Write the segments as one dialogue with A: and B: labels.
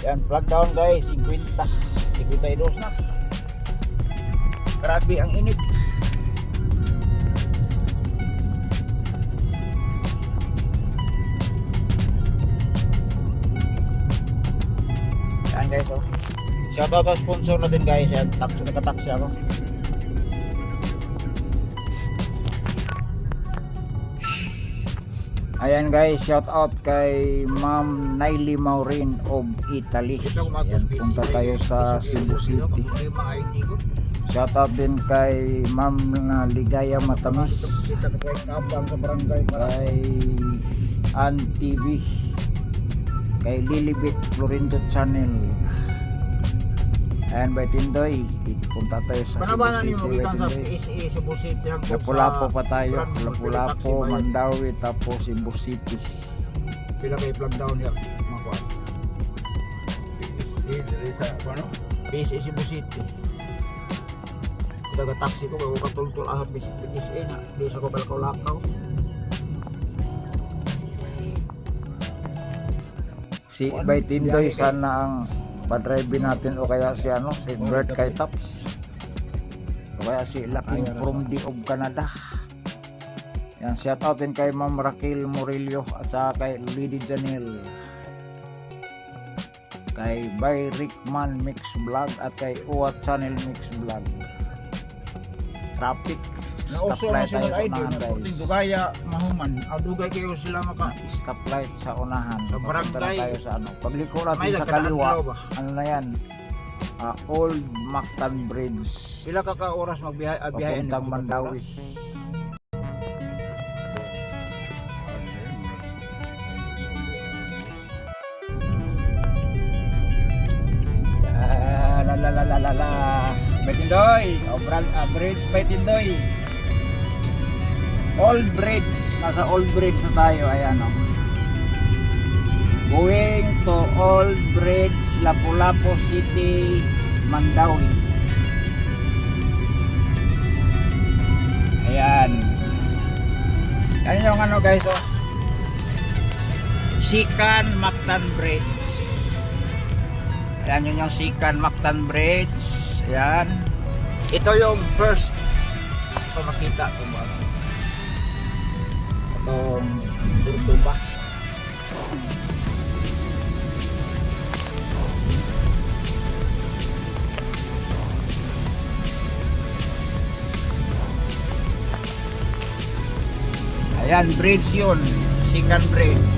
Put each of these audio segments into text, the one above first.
A: Yan, plug down guys, 50. 52 na. Grabe ang init. Yan guys, oh. Shoutout sa sponsor natin guys. Yan, nagka-taxi ako. Ayan guys, shout out kay Ma'am Naily Maurin of Italy. Ayan, punta tayo sa Cebu City. Shout out din kay Ma'am Ligaya Matamis, kay Ann TV, kay Lilibet Florindo Channel. Ayan by Tindoy, punta tayo sa Cebu City by Tindoy. Lapu-Lapu pa tayo, Lapu-Lapu, Mandawi, tapos Cebu City.
B: Pila kayo plug down ya?
A: PSA Cebu City. Daga taxi ko, bago katultul ahap PSA na, di sa ko balakaw-lakaw. Si by Tindoy, sana ang pa-drive natin o kaya si si Bert kay Tops o kaya si Laking from the of Canada. Yan, shout out din kay Ma'am Raquel Murillo at saka kay Lady Janelle, kay By Rickman Mix Vlog at kay Uwat Channel Mix Vlog. Traffic stoplight tayo sa unahan guys.
B: Dugaya mahuman. Dugay kayo sila maka
A: Stoplight sa unahan.
B: Sa barangay
A: tayo sa pagliko natin sa kaliwa. Ano na yan? Old Mactan Bridge.
B: Pila ka oras magbiyahe
A: Papuntang Mandawi. La Betindoy, Bridge Betindoy. Old Bridge, nasa Old Bridge na tayo, ayan o. Going to Old Bridge, Lapu-Lapu City, Mandawi. Ayan. Yan yung ano guys, oh. Sikan Mactan Bridge. Ayan yun yung Sikan Mactan Bridge. Ayan. Ito yung first ito makita kung ba itong Turtumba. Ayan, bridge yun, Sikan Bridge.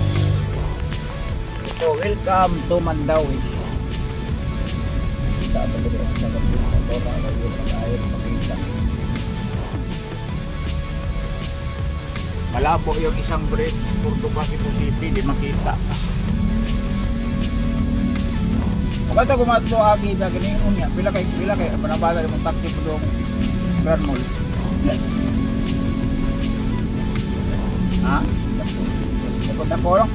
A: So, welcome to Mandawi. Malabo yung isang bridge, Turtumba Cebu City, di makita. Maganda kumato agi na ganyan niya. Pila kay panabala yung taxi po doon Grand Mall. Ha? Napunta ko lang?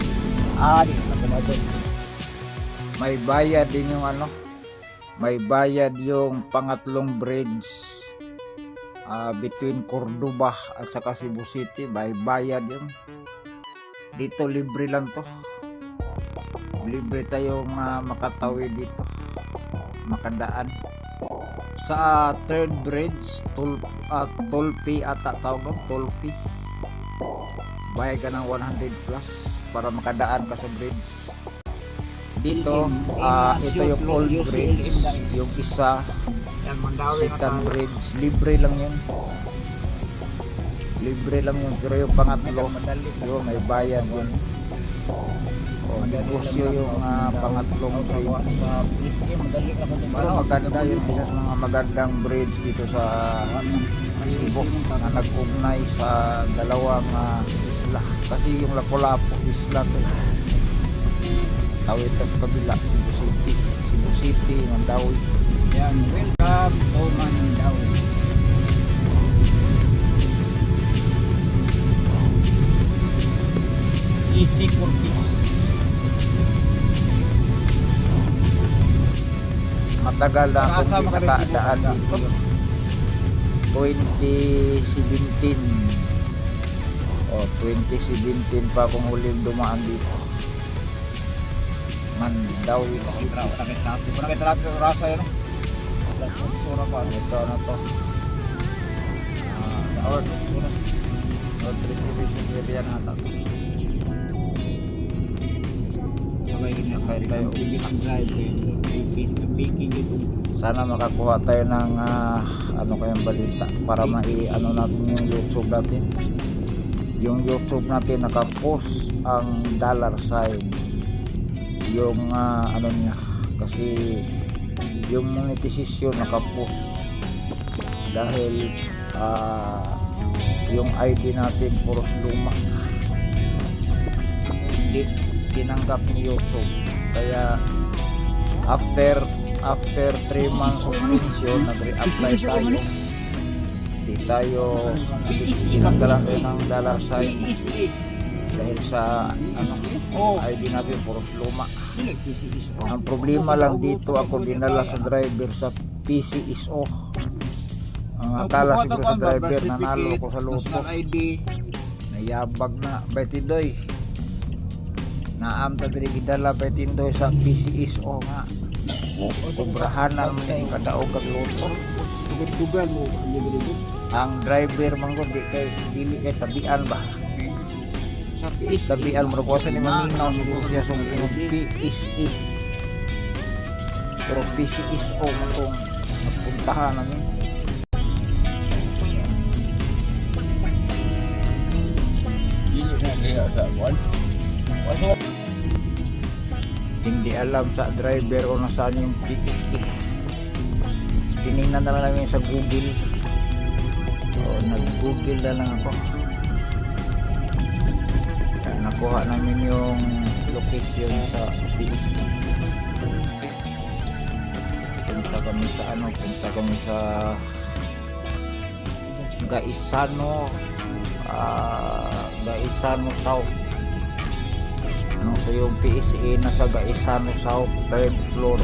A: Di napunta. May bayad din yung may bayad yung pangatlong bridge between Cordoba at saka Cebu City. May bayad yun. Dito libre lang to. Libre tayong makatawid dito, makadaan. Sa third bridge, toll fee ata tawag, toll fee. Bayad ka ng 100 plus para makadaan ka sa bridge. Dito, ito yung old bridge, yung isa, second bridge, libre lang yun. Libre lang yun, pero yung pangatlo, yun, may bayad yun. Negosyo yung pangatlong bridge. Pero maganda yung isa sa mga magandang bridge dito sa Cebu na nag-ugnay sa dalawang isla. Kasi yung Lapu-Lapu isla to. Tawid sa kabila, Cebu City, Mandawi.
B: Yan, welcome to Mandawi. Easy Curtis.
A: Matagal na akong nakadaan dito. 2017. 2017 pa akong huling dumaan dito. Mandawi City.
B: Nakita rasa yun. Sura pa.
A: Ito ano to?
B: North. Sura.
A: North Division area na ata.
B: Sabay tayo. Bigit ang drive. Baking ito.
A: Sana makakuha tayo ng ano kayang balita para ano natin yung YouTube natin. Yung YouTube natin nakapost ang dollar sign. Yung ano niya kasi yung monetization nakapost dahil yung ID natin puros luma. Hindi tinanggap ni YouTube. Kaya after 3 months suspension nag-reapply tayo. Hindi tayo tinanggalan tayo ng dollar sign dahil sa ano, ID natin puros luma. Ang problema lang dito ako dinala sa driver sa PCSO. Ang akala siguro sa driver nanalo ko sa loto. Nayabag na Betidoy. Naam ta diri gidala Betidoy sa PCSO nga. Kubrahan naman yung kadaog kag loto.
B: Tugan mo.
A: Ang driver manggo dili kay tabian ba? Tabian mo ko sa ni maminaw siguro siya sa PSE. Pero PCSO mo kung napuntahan namin. Hindi alam sa driver o nasaan yung PSE. Tinignan na lang namin sa Google. So, nag-Google na lang ako. Nakuha namin yung location sa PSE. Punta kami sa Gaisano South. So yung PSE nasa Gaisano South 3rd floor.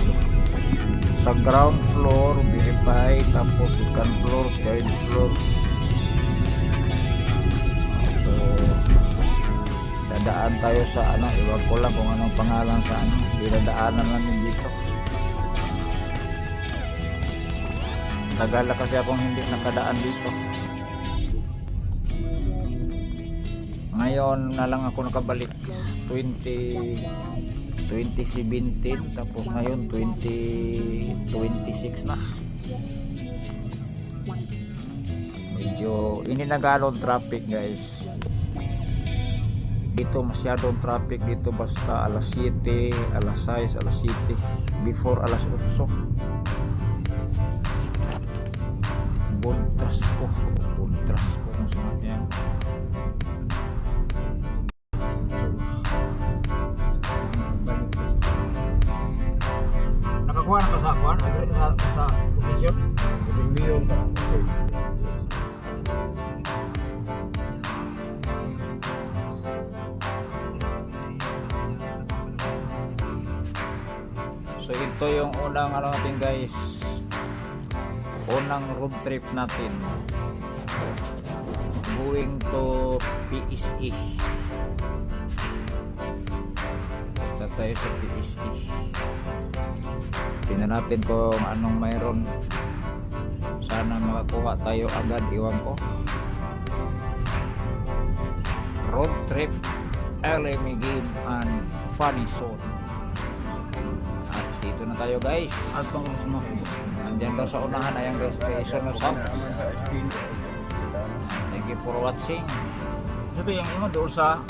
A: Sa ground floor verify, tapos second floor, 3rd floor. So dadaan tayo sa ano, iwag ko lang kung anong pangalan sa ano, dinadaanan namin dito. Tagal na kasi akong hindi nakadaan dito. Ngayon na lang ako nakabalik 2017, tapos ngayon 2026 na. Medyo hindi na gano'ng traffic guys. Dito masyadong traffic dito basta alas 7, alas 6, alas 7, before alas 8. Buntras ko kung sinabi yan.
B: Nakakuha na ka sa kuhan? Sa komisyon? Million ka.
A: So ito yung unang ano natin guys, unang road trip natin going to PSE. Punta tayo sa PSE. Tingnan natin kung anong mayroon. Sana makakuha tayo agad, iwan ko. Road trip, LME game and funny zone. At dito na tayo guys.
B: At pang sumakbo.
A: Andyan daw sa unahan, ayan guys, kay Isono South. Thank you for watching.
B: Ito yung doon sa